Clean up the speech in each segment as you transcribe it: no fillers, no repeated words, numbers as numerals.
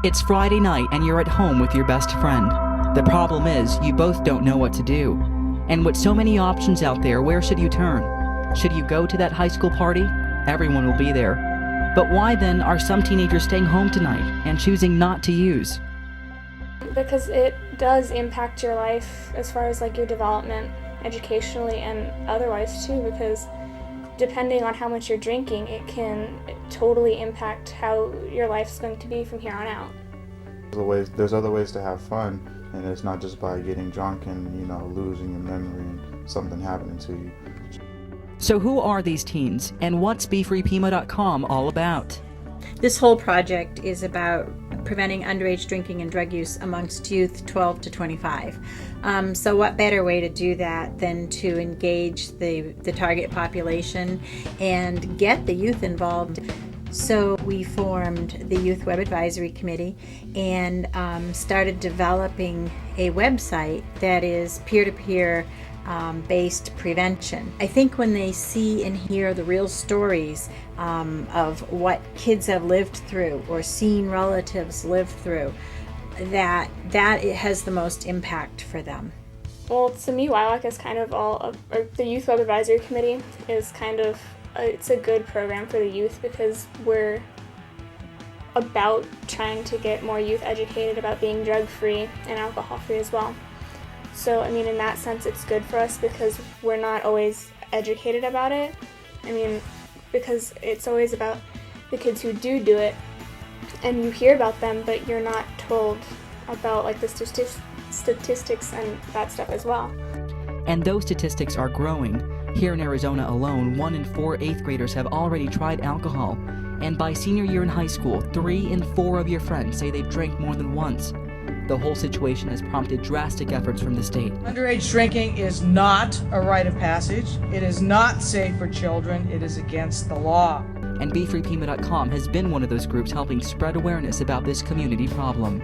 It's Friday night and you're at home with your best friend. The problem is, you both don't know what to do. And with so many options out there, where should you turn? Should you go to that high school party? Everyone will be there. But why then are some teenagers staying home tonight and choosing not to use? Because it does impact your life as far as like your development educationally and otherwise too, because depending on how much you're drinking, it can totally impact how your life's going to be from here on out. There's other ways to have fun, and it's not just by getting drunk and, losing your memory and something happening to you. So who are these teens, and what's BeFreePima.com all about? This whole project is about preventing underage drinking and drug use amongst youth 12 to 25. So what better way to do that than to engage the target population and get the youth involved. So we formed the Youth Web Advisory Committee and started developing a website that is peer-to-peer based prevention. I think when they see and hear the real stories of what kids have lived through or seen relatives live through, that it has the most impact for them. Well, to me, WILAC is kind of or the Youth Web Advisory Committee is kind of, it's a good program for the youth because we're about trying to get more youth educated about being drug-free and alcohol-free as well. So, in that sense, it's good for us because we're not always educated about it. Because it's always about the kids who do it, and you hear about them, but you're not told about like the statistics and that stuff as well. And those statistics are growing. Here in Arizona alone, 1 in 4 8th graders have already tried alcohol. And by senior year in high school, 3 in 4 of your friends say they've drank more than once. The whole situation has prompted drastic efforts from the state. Underage drinking is not a rite of passage. It is not safe for children. It is against the law. And BeFreePima.com has been one of those groups helping spread awareness about this community problem.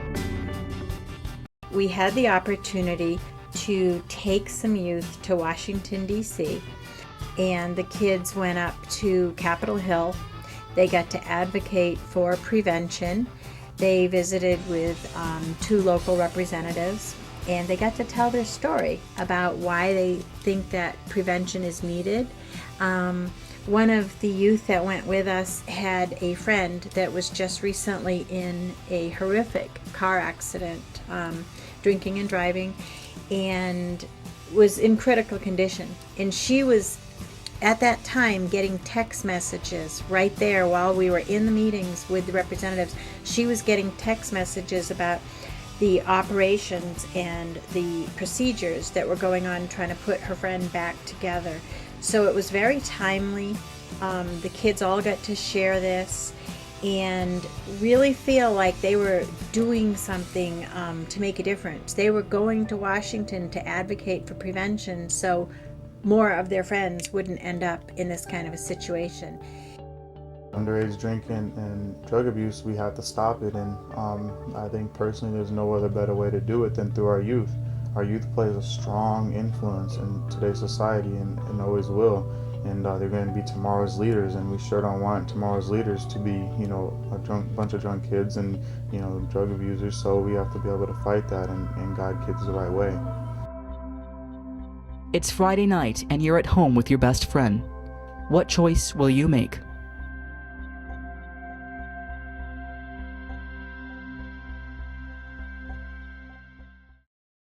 We had the opportunity to take some youth to Washington, D.C., and the kids went up to Capitol Hill. They got to advocate for prevention. They visited with 2 local representatives, and they got to tell their story about why they think that prevention is needed. One of the youth that went with us had a friend that was just recently in a horrific car accident, drinking and driving, and was in critical condition. And she was at that time getting text messages right there while we were in the meetings with the representatives. She was getting text messages about the operations and the procedures that were going on trying to put her friend back together. So it was very timely. The kids all got to share this and really feel like they were doing something to make a difference. They were going to Washington to advocate for prevention so more of their friends wouldn't end up in this kind of a situation. Underage drinking and drug abuse, we have to stop it, and I think personally there's no other better way to do it than through our youth. Our youth plays a strong influence in today's society and always will, and they're going to be tomorrow's leaders, and we sure don't want tomorrow's leaders to be, a bunch of drunk kids and, drug abusers, so we have to be able to fight that and guide kids the right way. It's Friday night and you're at home with your best friend. What choice will you make?